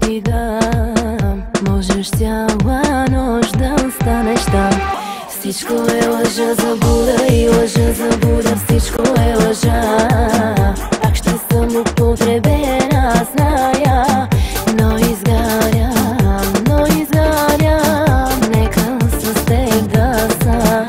ти дам. Можеш цяла нощ да останеш там. Всичко е лъжа, заблуда и лъжа, заблуда. Всичко е лъжа. Пак ще съм употребена, зная. Но изгарям, но изгарям. Нека с теб да съм.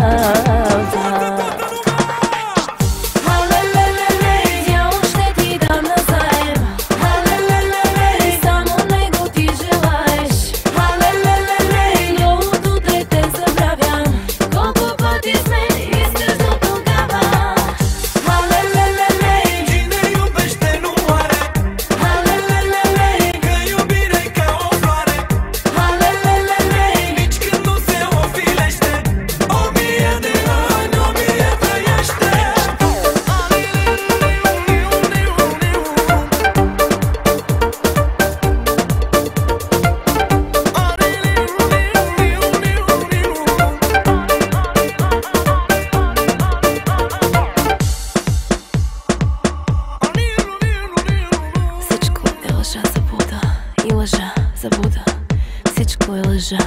Лъжа, заблуда, всичко е лъжа.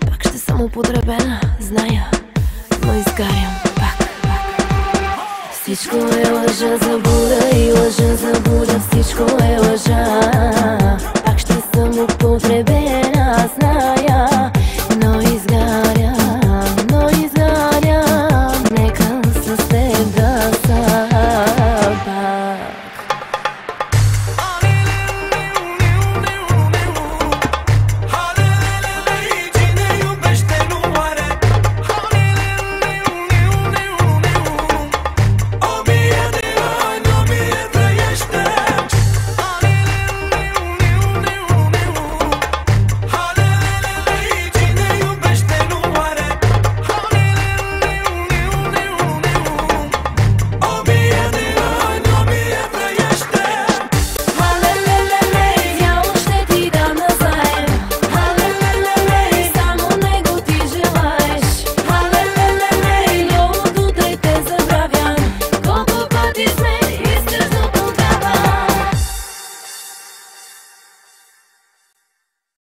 Пак ще съм употребена, зная, но изгарям пак. Всичко е лъжа, заблуда и лъжа, заблуда. Всичко е лъжа.